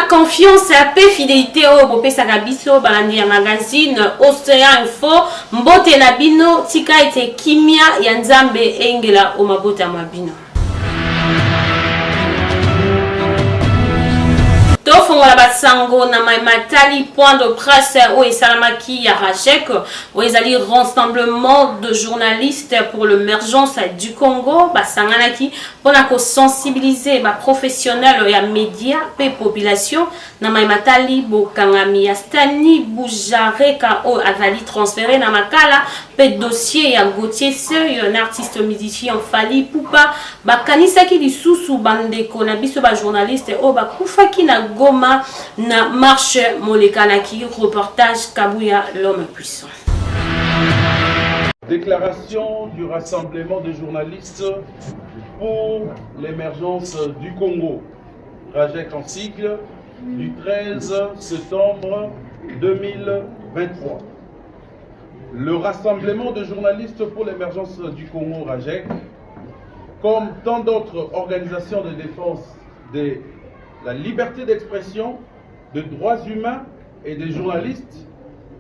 confiance et fidélité au Bopé Sagabiso, Balandi magazine, Océan Info, Mbote Nabino, Tika ete Kimia, Yanzambe Engela, Omabota Mabino. Tofongola Batsango na Matali, point de presse au Salamaki ya Rajek, où ils allaient rassemblement de journalistes pour l'émergence du Congo, Basanganaki, pour sensibiliser les professionnels et les médias et la population, na Matali, Bokangami, Stani, Boujareka, ou Avali transféré na Makala, pe dossier ya Gauthier Seuil, un artiste musicien Fali Poupa, Bakanisaki di Susu Bandeko, na biso ba journaliste, o Bakufaki na Goma na marche Molekanaki, reportage Kabouya, l'homme puissant. Déclaration du rassemblement des journalistes pour l'émergence du Congo, Rajek en sigle, du 13 septembre 2023. Le rassemblement de journalistes pour l'émergence du Congo, Rajek, comme tant d'autres organisations de défense de la liberté d'expression, de droits humains et des journalistes,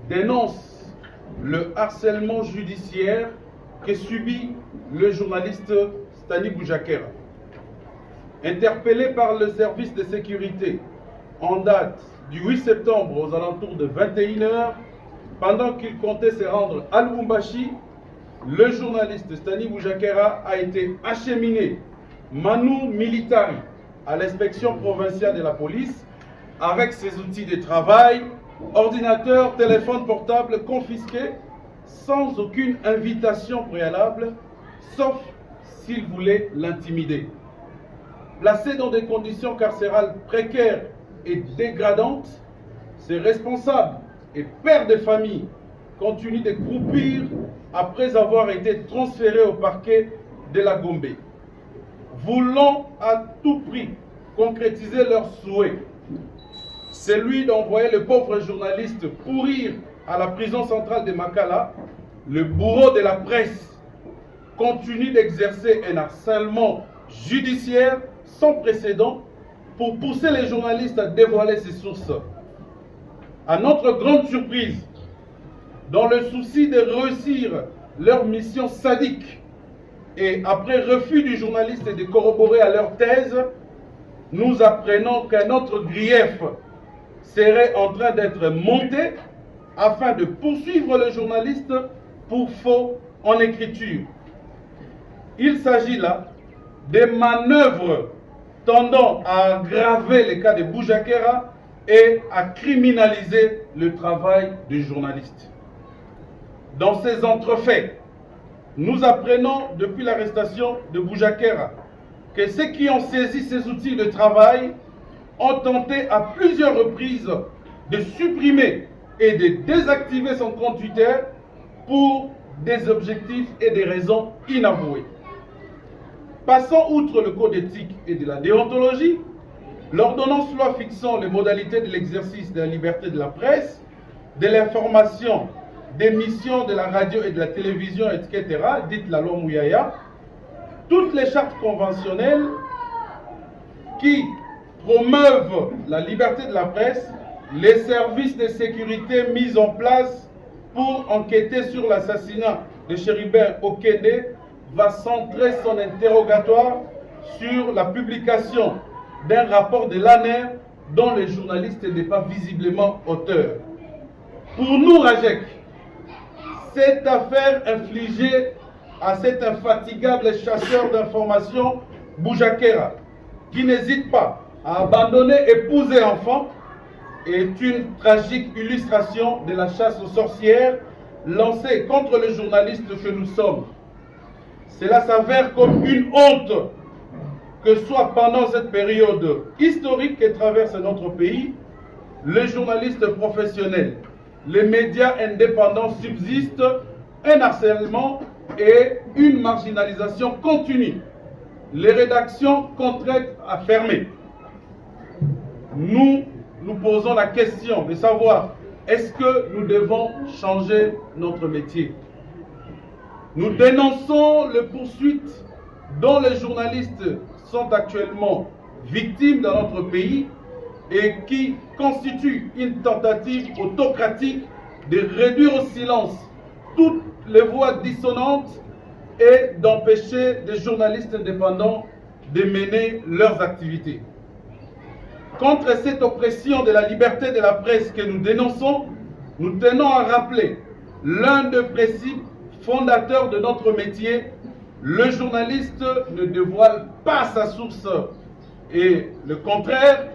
dénonce le harcèlement judiciaire que subit le journaliste Stani Boujakera. Interpellé par le service de sécurité en date du 8 septembre aux alentours de 21 h, pendant qu'il comptait se rendre à Lubumbashi, le journaliste Stani Boujakera a été acheminé manu militari à l'inspection provinciale de la police avec ses outils de travail, ordinateur, téléphone portable confisqués sans aucune invitation préalable, sauf s'il voulait l'intimider. Placé dans des conditions carcérales précaires et dégradantes, ses responsables et pères de famille continuent de croupir après avoir été transférés au parquet de la Gombe. Voulant à tout prix concrétiser leur souhait, celui d'envoyer le pauvre journaliste pourrir à la prison centrale de Makala, le bourreau de la presse continue d'exercer un harcèlement judiciaire sans précédent pour pousser les journalistes à dévoiler ses sources. À notre grande surprise, dans le souci de réussir leur mission sadique et après refus du journaliste de corroborer à leur thèse, nous apprenons qu'un autre grief serait en train d'être monté afin de poursuivre le journaliste pour faux en écriture. Il s'agit là des manœuvres tendant à aggraver les cas de Boujakera et à criminaliser le travail du journaliste. Dans ces entrefaits, nous apprenons depuis l'arrestation de Boujakera que ceux qui ont saisi ces outils de travail ont tenté à plusieurs reprises de supprimer et de désactiver son compte Twitter pour des objectifs et des raisons inavouées. Passons outre le code éthique et de la déontologie, l'ordonnance loi fixant les modalités de l'exercice de la liberté de la presse, de l'information, des missions de la radio et de la télévision, etc., dite la loi Mouyaya, toutes les chartes conventionnelles qui promeuvent la liberté de la presse, les services de sécurité mis en place pour enquêter sur l'assassinat de Chéribert Okende va centrer son interrogatoire sur la publication d'un rapport de l'ANER dont le journaliste n'est pas visiblement auteur. Pour nous, Rajek, cette affaire infligée à cet infatigable chasseur d'informations, Boujakera, qui n'hésite pas à abandonner épouse et enfants, est une tragique illustration de la chasse aux sorcières lancée contre les journalistes que nous sommes. Cela s'avère comme une honte que soit pendant cette période historique que traverse notre pays, les journalistes professionnels, les médias indépendants subsistent un harcèlement et une marginalisation continue. Les rédactions contraintes à fermer. Nous nous posons la question de savoir est-ce que nous devons changer notre métier. Nous dénonçons les poursuites dont les journalistes sont actuellement victimes dans notre pays et qui constitue une tentative autocratique de réduire au silence toutes les voix dissonantes et d'empêcher des journalistes indépendants de mener leurs activités. Contre cette oppression de la liberté de la presse que nous dénonçons, nous tenons à rappeler l'un des principes fondateurs de notre métier: le journaliste ne dévoile pas sa source et le contraire,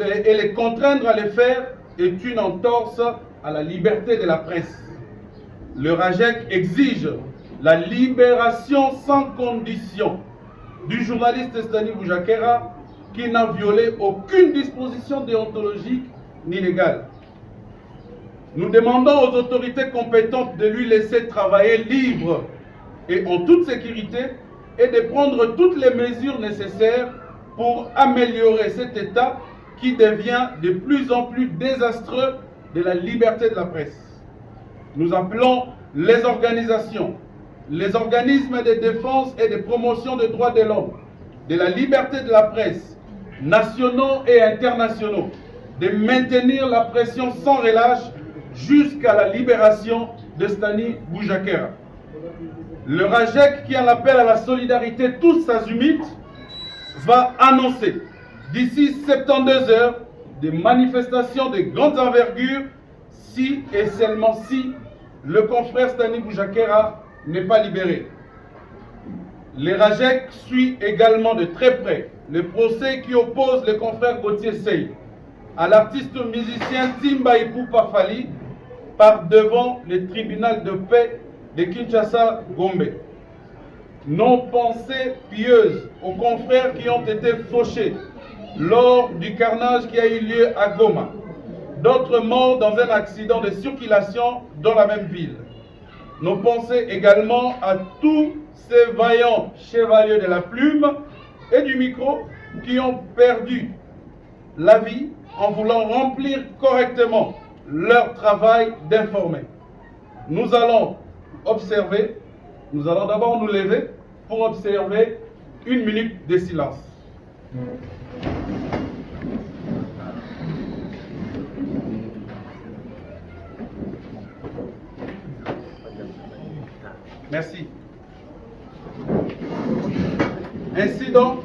et les contraindre à le faire est une entorse à la liberté de la presse. Le RAGEC exige la libération sans condition du journaliste Stani Boujakera, qui n'a violé aucune disposition déontologique ni légale. Nous demandons aux autorités compétentes de lui laisser travailler libre et en toute sécurité et de prendre toutes les mesures nécessaires pour améliorer cet état qui devient de plus en plus désastreux de la liberté de la presse. Nous appelons les organisations, les organismes de défense et de promotion des droits de l'homme, de la liberté de la presse, nationaux et internationaux, de maintenir la pression sans relâche jusqu'à la libération de Stani Boujakera. Le RAGEC, qui en appelle à la solidarité tous azimuts, va annoncer d'ici 72 heures des manifestations de grande envergure si et seulement si le confrère Stani Boujakera n'est pas libéré. Le RAGEC suit également de très près le procès qui oppose le confrère Gauthier Sey à l'artiste musicien Timba Ipupa Fali par devant le tribunal de paix de Kinshasa Gombe. Nos pensées pieuses aux confrères qui ont été fauchés lors du carnage qui a eu lieu à Goma. D'autres morts dans un accident de circulation dans la même ville. Nos pensées également à tous ces vaillants chevaliers de la plume et du micro qui ont perdu la vie en voulant remplir correctement leur travail d'informer. Nous allons observer, nous allons d'abord nous lever pour observer 1 minute de silence. Merci. Ainsi donc,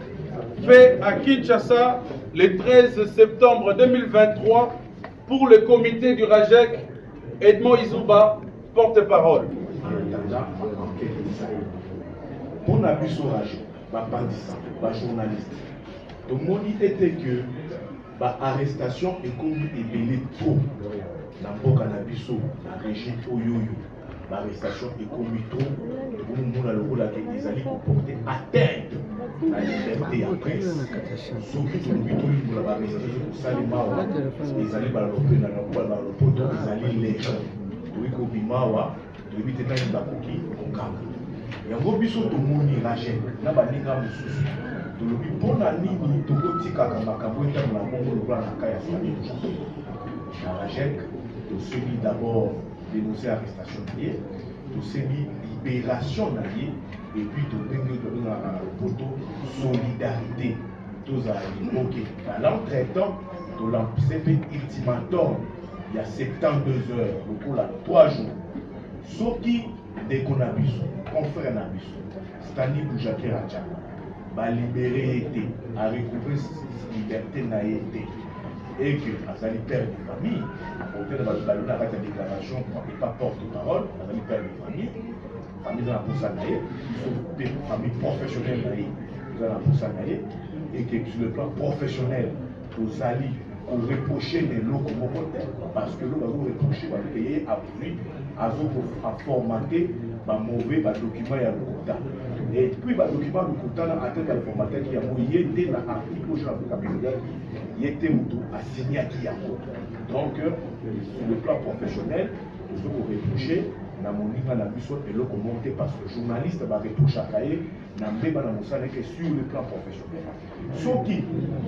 fait à Kinshasa le 13 septembre 2023 pour le comité du RAGEC, Edmond Izuba, porte-parole. Pour la RAGEC, les journalistes, le moni était que l'arrestation est comme ébélé trop dans le biso, la régime Oyoyo. L'arrestation est comme trop pour nous le rôle qu'ils allaient comporter atteinte à la liberté de la presse. Ceux qui ont vu tout le monde arrêté pour Salimawa, ils allaient dans le ils allaient les gens. Donc, Bimawa, le but étant une bakoki, on gagne. Il y a un gros biseau de moni RAGEC, n'a pas de gamme sous. Donc, le but pour la ligne, tout le petit cacamakabo est dans la bombe, le plan à la caille à Sali. La RAGEC, celui d'abord dénoncer l'arrestation liée, de semi-libération liée, et puis de la photo solidarité. Tous à l'époque, en traitant de l'CP ultimatum, il y a 72 heures, le cours là, 3 jours. Ceux qui déconabissent, confrères n'abissent, Stani Boujakera va libérer été, à recouvrir cette liberté n'a été. Et que Azali père de famille, au terme de la déclaration et pas porte-parole, Azali père de famille dans la Poussanaïe, famille professionnelle, dans la Poussanaïe, et que sur le plan professionnel, aux alliés, on reprochait les locaux parce que nous avons reproché à payer à formater un mauvais document et à l'Okota. Et puis, le document de l'Okota a été formaté qui a été dans l'article où je il était à signer à Kiyako. Donc, sur le plan professionnel, nous avons reproché na moninga na biso et le commenté parce que le journaliste va retoucher à Kaye, na mbeba na moussane que sur le plan professionnel. Ceux qui,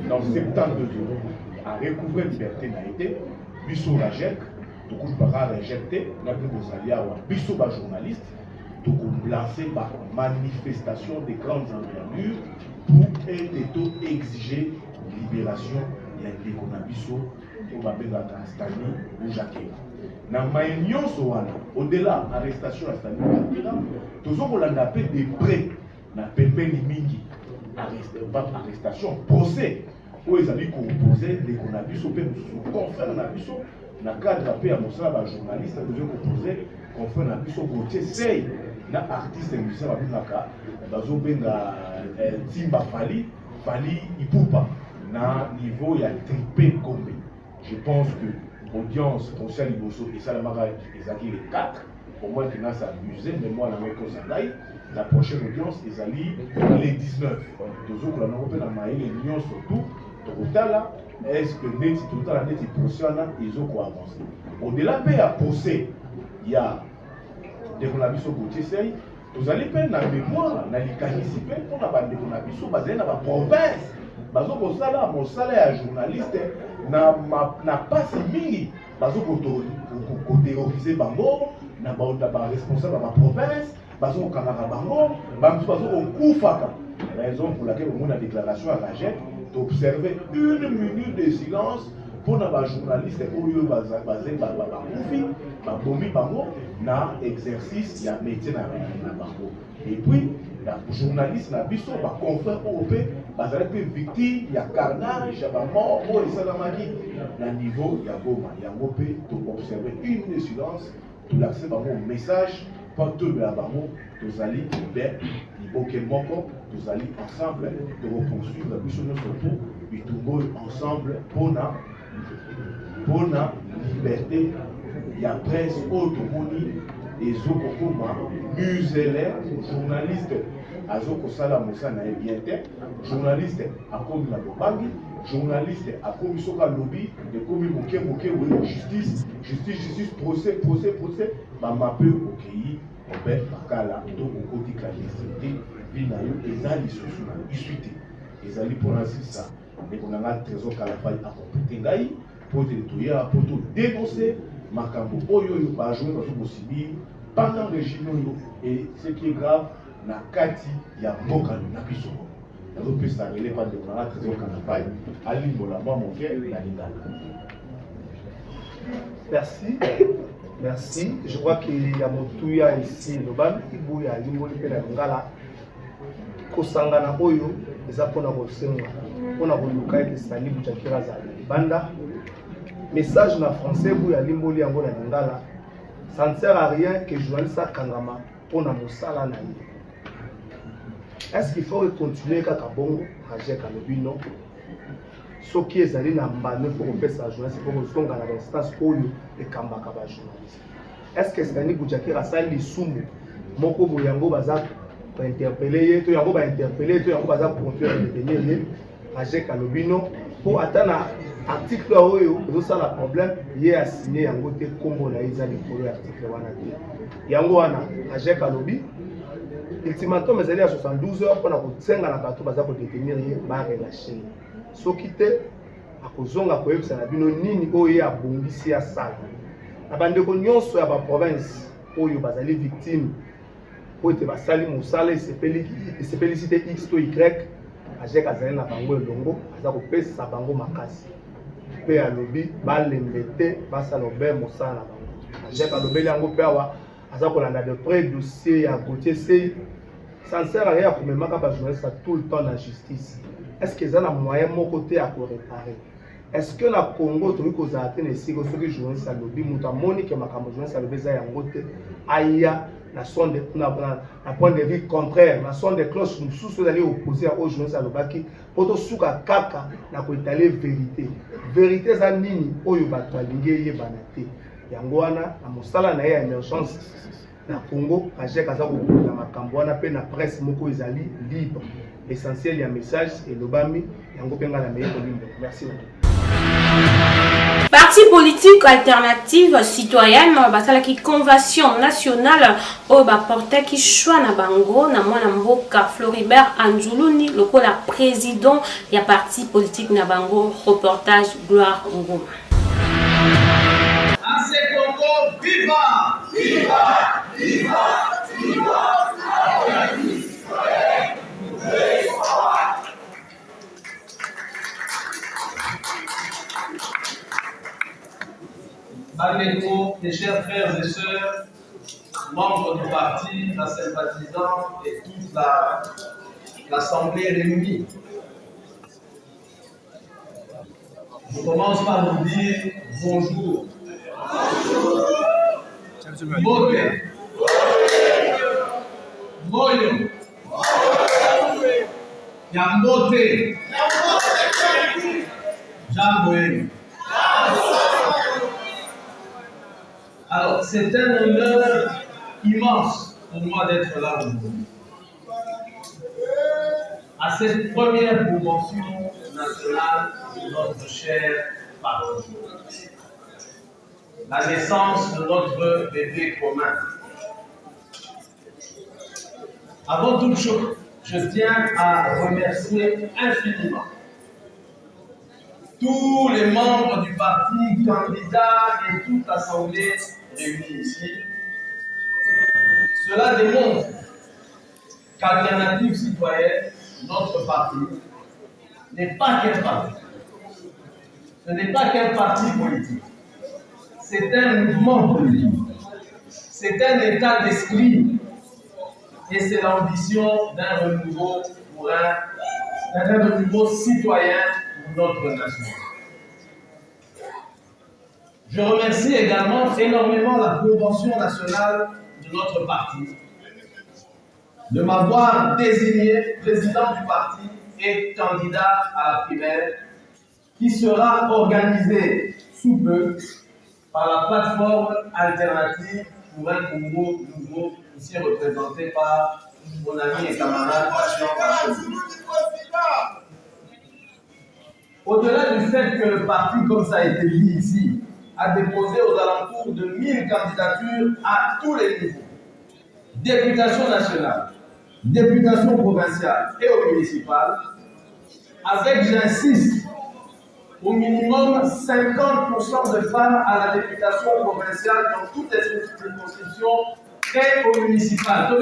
dans 72 heures, a recouvert liberté n'a été, biso RAGEC, tout le monde va rejeter, n'a plus de salia ou biso ba journaliste, tout le monde lancé par manifestation des grandes envergures, pour être exiger libération ya ndeko na biso oyo babengaka Stanley Boujakela. Na mai nyonso wana au-delà arrestation ya Stanley Boujakela tozokolanda mpe de près na pembeni mingi arrestation procès oyo ezali koopose ndeko na biso mpe mosusu confrère na biso na cadre mpe ya mosala bajournaliste tozo kopose confrère na biso Gauthier Sey na artiste musicien babengaka bazobenga Timba Fally Ipupa na niveau ya Tripé Gombe. Je pense que audience procès liboso et ça la mara ezaki les 4 au moins qu'il n'a s'abusé mais moi la meko zangai la prochaine audience ezali les 19 tozo ko la nope na maïle union surtout tokotala est-ce que net totala net procès na ezoko avancer au-delà pe ya procès il y a de la biso Gauthier Sey tozali pe na mémoire na likanisi pe mpona bandeko na biso bazali na baprovince bazokosala mosala ya journaliste na pasi mingi bazokoterrorize bango na baresponsable ya baprovince bazokokangaka bango bamisu bazokokufaka raison pour laquelle omona déclaration ya Rajek d'observer 1 minute de silence mpona bajournaliste oyo bakufi babomi bango na exercice ya métier na bango. Et puis la journaliste na biso baconfrère oyo mpe bazali mpe victime ya carnage ya bamort oyo esalamaki na niveau ya Goma. Yango mpe toobserve 1 minute de silence tolakise bango message mpo tobela bango tozali be liboke moko tozali ensemble tokopoursuivre biso nyonso mpo bitumba oyo ensemble mpona liberté ya presse oyo tomoni ezokokoma musele journaliste azokosala mosala na ye bien te journaliste akomi na bobangi journaliste akomi soka lobi ekomi moke oyo justice procès bamape okei obe bakala to okoti clandestinité vi na yo eza lisusu na isui te ezali mpona sisa ndeko na nga trésor kalafai akompete ngai mpo te toya mpo todénonce makambo oyo bajournée bazokosibiri pendant régime oyo et ce qui est grave na kati ya mboka na biso nazopesa rele pa ndeko na nga trésor kalafai alimbola mwa moke na lingala. Merci. Je crois qu'il y a Motuya ici, le ban, il y a Limboli et la Lingala. Kosangana Oyo, les Apona Rosenga, on a reluqué les Stanley Boujakela Banda. Message en français, il y a Limboli et la Lingala. Ça ne sert à rien que je joigne ça Kangama pour la Moussala Naï. Est-ce qu'il faut continuer à Kabongo, Rajek Alobino? Ce qui est allé dans le pour faire sa journée, c'est pour que nous ayons l'instance où les Kambaka journalistes. Est-ce que Stanley Boujakela a sali soumu Moko Boyango Bazak pour interpeller, tout Yango va interpeller, tout Yango Bazak pour faire intervenir Rajek Alobino pour atteindre l'article où ça le problème, il y a signé Yango te Combo na Isa les pour l'article Wanati. Yango Wana Rajek Alobi. Ultimatum, mais il y a 72 heures pour nous tenir la bateau Bazak pour détenir ba relâcher. Soki te akozonga koyebisa na bino nini oyo ya bongisi ya sala na bandeko nyonso ya baprovince oyo bazali victime oyo te basali mosala esepelisite x to y ajek azali na bango elongo aza kopesa bango makasi mpe alobi balembe te basala obe mosala na bango ajek alobeli yango mpe awa aza kolanda de près dossier ya Gauthier Sey ça ne sert à rien pour memaka bajournaliste tout le temps na justice. Est-ce que ça a un moyen de côté à réparer? Est-ce que le Congo, tu veux que atteint ici, que ceux qui jouent ça lobby, muta moni que ma camarade ça lobby ça yangote, aïa, la son de la point de vue contraire, la son de cloches nous sous d'aller opposer aux joueurs ça lobaki, pour tout souka kaka na ko étaler vérité. Vérité ça nini oyo bato alingi ye banate. Yangoana na mosala na ya émergence na Congo, Rajek aza ko na makambo wana pe na presse moko ezali libre. L'essentiel, il y a un message et le bami, merci. Parti politique alternative citoyenne, qui convention nationale au porté qui choix na bango na mwana mboka Floribert Anjuluni, le la président il y a parti politique na bango reportage Gloire Ngoma. Viva! Viva! Viva! Viva! Almeco, mes chers frères et sœurs, membres du parti, la sympathisants et toute l'Assemblée réunie. Je commence par vous dire bonjour. Mote. Moyo. Yambote. Jamboé. Alors, c'est un honneur immense pour moi d'être là aujourd'hui. À cette première convention nationale de notre cher parti. La naissance de notre bébé commun. Avant toute chose, je tiens à remercier infiniment tous les membres du parti, candidats et toute l'Assemblée réunie ici. Cela démontre qu'Alternative Citoyenne, notre parti, n'est pas qu'un parti. Ce n'est pas qu'un parti politique. C'est un mouvement politique. C'est un état d'esprit. Et c'est l'ambition d'un renouveau pour d'un renouveau citoyen pour notre nation. Je remercie également énormément la Convention nationale de notre parti de m'avoir désigné président du parti et candidat à la primaire qui sera organisée sous peu par la plateforme alternative pour un Congo nouveau, ici représenté par mon ami et camarade Passion Pachoumi. Au-delà du fait que le parti, comme ça a été dit ici, a déposé aux alentours de 1000 candidatures à tous les niveaux, députation nationale, députation provinciale et au municipal, avec, j'insiste, au minimum 50% de femmes à la députation provinciale dans toutes les circonscriptions et au municipal.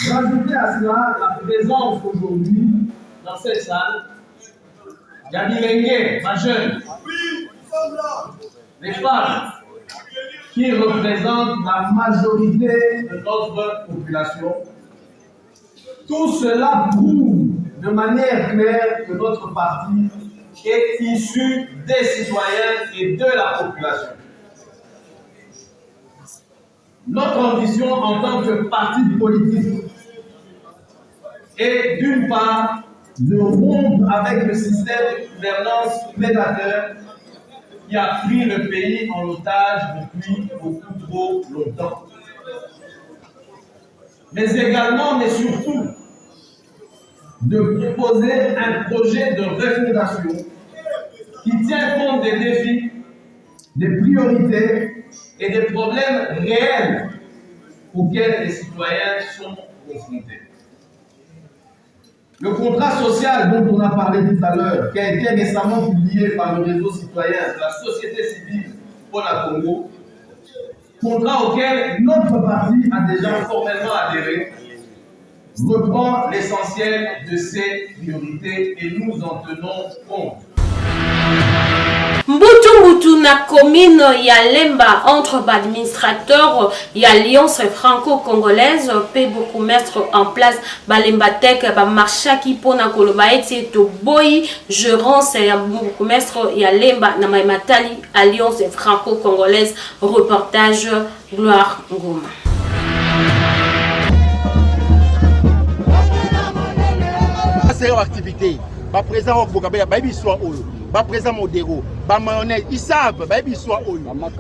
J'ajoutais à cela la présence aujourd'hui dans cette salle d'Abilengue, ma jeune, les femmes qui représentent la majorité de notre population. Tout cela prouve de manière claire que notre parti est issu des citoyens et de la population. Notre ambition en tant que parti politique est d'une part de rompre avec le système de gouvernance prédateur qui a pris le pays en otage depuis beaucoup trop longtemps. Mais également, mais surtout, de proposer un projet de refondation qui tient compte des défis, des priorités et des problèmes réels auxquels les citoyens sont confrontés. Le contrat social dont on a parlé tout à l'heure, qui a été récemment publié par le réseau citoyen de la société civile Pona Congo, contrat auquel notre parti a déjà formellement adhéré, reprend l'essentiel de ses priorités et nous en tenons compte. Mbutu na commune ya Lemba entre administrateurs et alliance franco-congolaise peut beaucoup mettre en place Balembatek marchaki pona koloba eti to boy gérance ya beaucoup mettre ya Lemba na Matali alliance franco-congolaise reportage Gloire Ngoma. C'est leur activité. Ba présent au Bokabé, ba soit ba présent Modéro, ba mayonnaise, ils savent, ba soit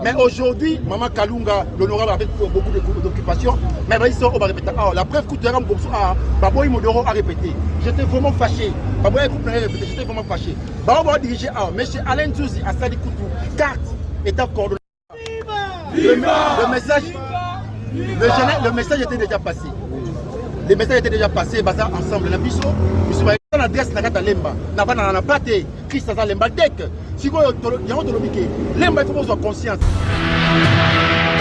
mais aujourd'hui, Maman Kalunga, l'honorable avec beaucoup d'occupations, mais ils sont au répéter. La preuve coûtera comme ça, Baboy Modéro a répété. J'étais vraiment fâché. Baboy répété, j'étais vraiment fâché. Baboy dirigé monsieur Alain Touzi à Sadi Koutou, carte état coordonné. Le message était déjà passé. Les messages étaient déjà passés, bazar ensemble. La biso, l'adresse n'a pas lemba, n'a pas pâté, Christ a lemba dek. Si vous avez lemba, il faut avoir conscience.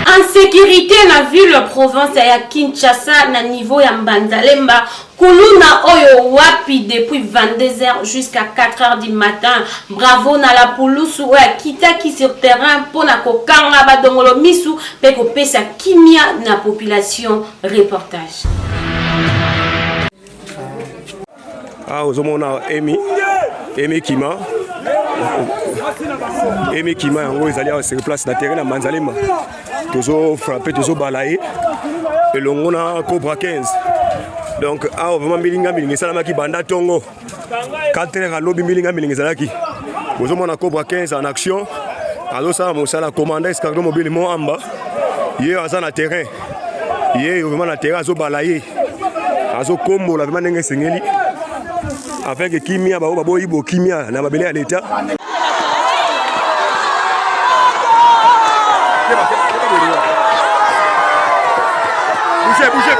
En sécurité, la ville province ya Kinshasa na niveau ya Mbanda Lemba Kuluna oyo wapi depuis 22h jusqu'à 4h du matin. Bravo na la Pulusu oya kitaki sur terrain pour na kokanga badongolo misu pe ko pesa kimia na population. Reportage. Ah, ozomona Emi Kima. Emi Kima yango ezali sur place na terrain na Manzalema. Tozo frapper, tozo balayer. Et l'on Cobra 15. Donc, vraiment, Milinga Salamaki Banda Tongo. 4 heures à l'obé Milinga Zalaki. Vous avez Cobra 15 en action. Alors, ça, mon sala commandant escadron mobile Moamba. Hier, à la terrain. Hier, vraiment, la terrain, à balayer. À Combo, la vraiment, n'est sengeli. Avec Kimia, Babo Ibo, Kimia, n'a pas à l'état. Bougez.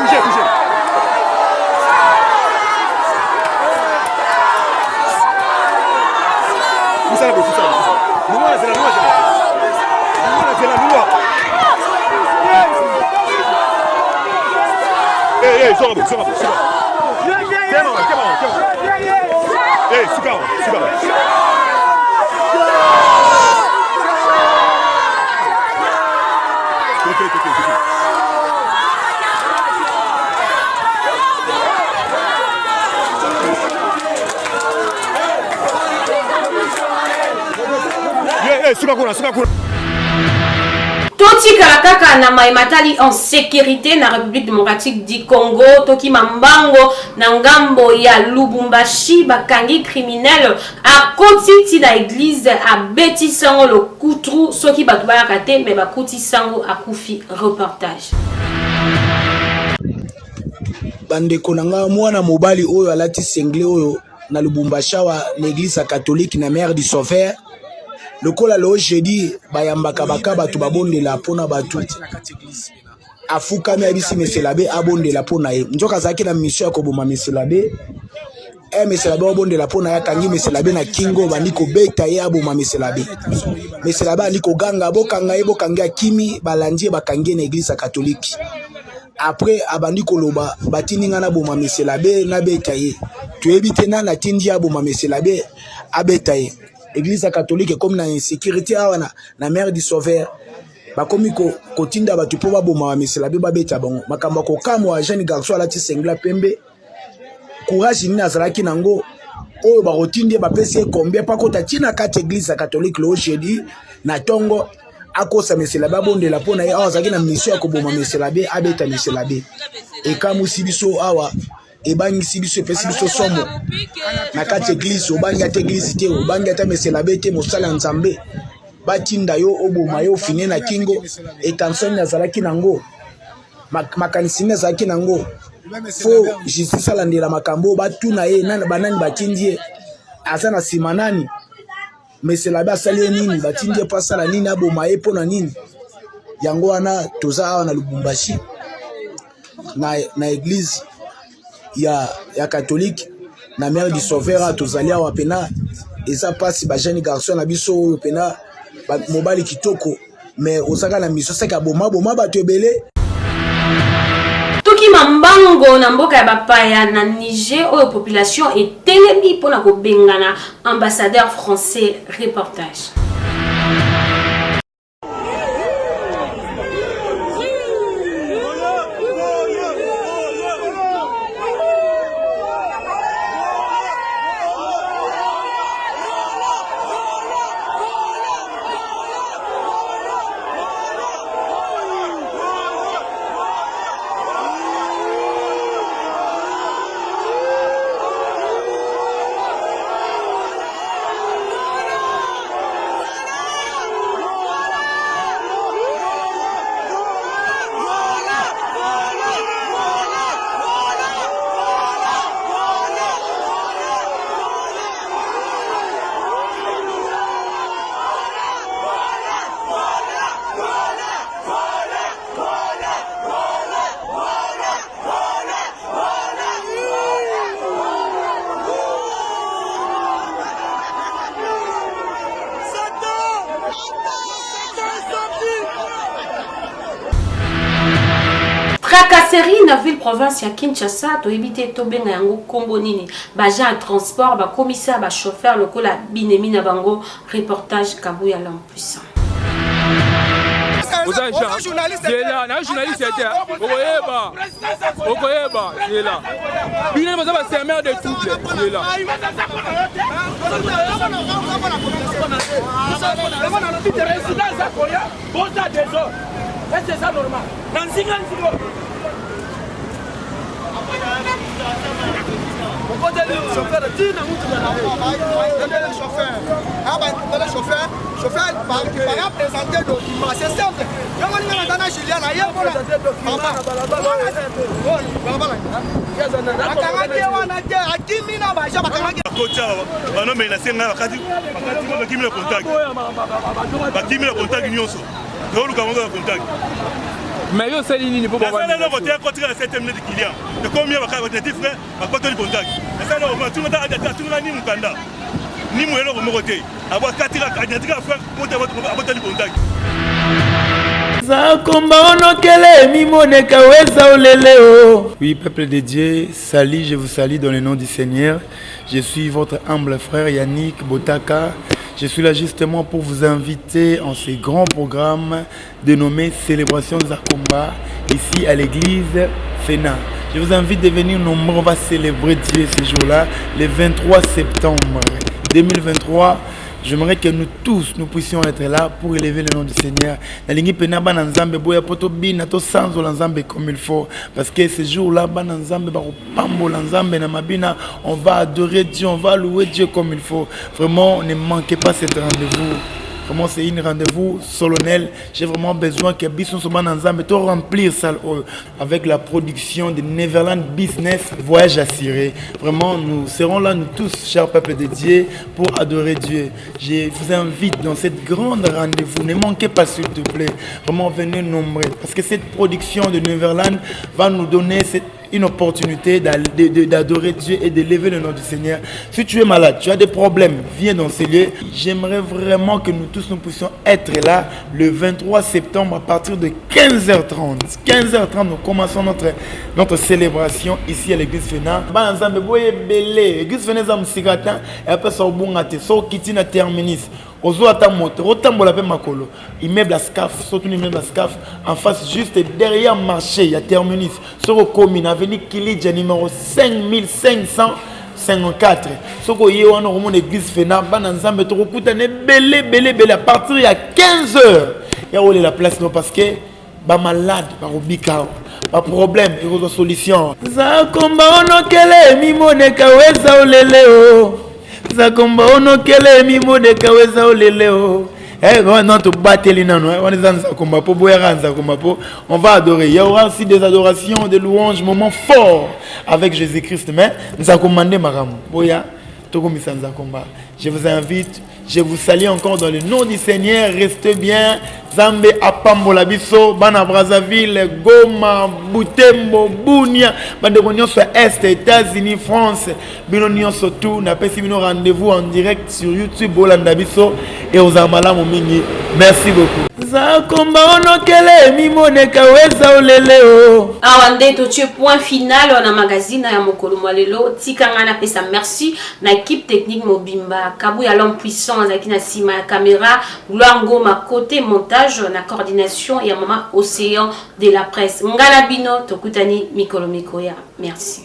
Toti Kalakaka na Maimatali en sécurité na République démocratique du Congo. Toki Mambango na ngambo ya Lubumbashi bakangi criminel a koti na église a beti sango le koutru soki batubaya kate me bakuti sango akufi. Reportage. Bandeko nanga mwana mobali oyo alati sengle oyo na Lubumbashi wa l'église catholique na Mère du Sauveur. Le kola lo jeudi bayambaka baka batu babondela pona batu afuka mi abisi meselabe abondela pona ye njoka zaki na mission ya koboma meselabe meselabe abondela pona ya kangi meselabe na kingo bandiko beta ye aboma meselabe andiko ganga bokanga ye bokanga kimi balandi bakangi na église catholique après abandiko loba batininga na boma meselabe na beta ye tuebite na tindi aboma meselabe abeta ye. Église catholique comme na insécurité na Mère du Sauveur bakomi ko tinda batu po baboma meselabe babeta bango makamba ko kamwa jeune garçon alati sengla pembe courage ni nazalaki nango oyo bakotindi bapesi combien pa kota tina kati église catholique lo jeudi na tongo akosa meselabe abondela pona ye azaki na mission ya koboma meselabe abeta meselabe ekamusi biso awa ebangisi biso epesi biso somo na kati église obangi ata église te obangi ata meselabe te mosala nzambe batinda yo oboma yo fine na kingo etanson nazalaki nango makanisi nazalaki nango fo justice alandela makambo batuna ye nana banani batindi ye aza na nsima nani meselabe asali ye nini batindi ye po asala nini aboma ye mpo na nini yango wana toza awa na Lubumbashi na église ya catholique na Mère du Sauveur tozali awa pena eza pasi ba jeune garçon na biso oyo pena mobali kitoko mais osaka na mission seka boma bato ebele. Toki Mambango na mboka ya bapaya na Niger oyo population etelemi pona kobengana ambassadeur français. Reportage. tracasserie na ville province ya Kinshasa to éviter to benga yango kombo nini baja transport ba commissaire ba chauffeur lokola binemi na bango reportage Kabuya l'homme puissant. Vous êtes journaliste, c'est là, un journaliste était Okoyeba, c'est là. Puis il va se mettre de tout, c'est là. C'est ça normal. Chauffeur va présenter le document, c'est simple. Mais yo c'est ligne pour voir. Ça là voter contre la 7e minute de client. De combien va votre frère va pas le contact. Ça là on tout le monde tout le ni mukanda. Ni mwelo ko mokote. Aba katira kadira frère pour votre contact. Oui, peuple de Dieu, salut, je vous salue dans le nom du Seigneur. Je suis votre humble frère Yannick Botaka. Je suis là justement pour vous inviter en ce grand programme dénommé Célébration Zakomba, ici à l'église FENA. Je vous invite de venir nombreux, on va célébrer Dieu ce jour-là, le 23 septembre 2023. J'aimerais que nous tous, nous puissions être là pour élever le nom du Seigneur. Comme il faut. Parce que ce jour-là, on va adorer Dieu, on va louer Dieu comme il faut. Vraiment, ne manquez pas cet rendez-vous. Vraiment, c'est un rendez-vous solennel. J'ai vraiment besoin que Bisson soit dans remplir ça avec la production de Neverland Business Voyage assuré. Vraiment, nous serons là, nous tous, chers peuples de Dieu, pour adorer Dieu. Je vous invite dans cette grande rendez-vous. Ne manquez pas, s'il te plaît. Vraiment, venez nombreux. Parce que cette production de Neverland va nous donner une opportunité d'adorer Dieu et d'élever le nom du Seigneur. Si tu es malade, tu as des problèmes, viens dans ces lieux. J'aimerais vraiment que nous tous nous puissions être là le 23 septembre à partir de 15h30. 15h30, nous commençons notre célébration ici à l'église FENA. L'église FENA est un peu sur Kitina Terminus. Ozo ata moto, otambola pe makolo. Immeuble à SCAF, surtout immeuble à SCAF, en face juste derrière marché, il y a Terminus. Sur le commune, avenue Kilidja numéro 5554. Soko yé wana romo l'église FENA, bana nzambe to kokutane belé à partir il y a 15h. Ya olé la place non parce que ba malade, ba robika, ba problème, et aux solutions. Za komba onokele mimoneka weza oleleo. Zakomba onokele mimo de kaweza oleleo. On va adorer. Il y aura aussi des adorations, des louanges, moments forts avec Jésus-Christ. Mais nous avons commandé Maram. Je vous invite, je vous salue encore dans le nom du Seigneur. Restez bien. Zambe Apambola Biso, Bana Brazzaville, Goma, Butembo, Bunia, Bandegonion sur Est, États-Unis, France, Binonion sur tout. N'a pas si nous rendez-vous en direct sur YouTube, Bolanda Biso et aux Amala Momingi. Merci beaucoup. Awande to tue point final on a magazine ya mokolo mwalelo tikanga na pesa merci na équipe technique Mobimba Kabuya l'homme puissant avec na sima caméra Luango ma côté montage na coordination et maman Océan de la presse Ngala Bino Tokutani Mikolo Mikoya merci.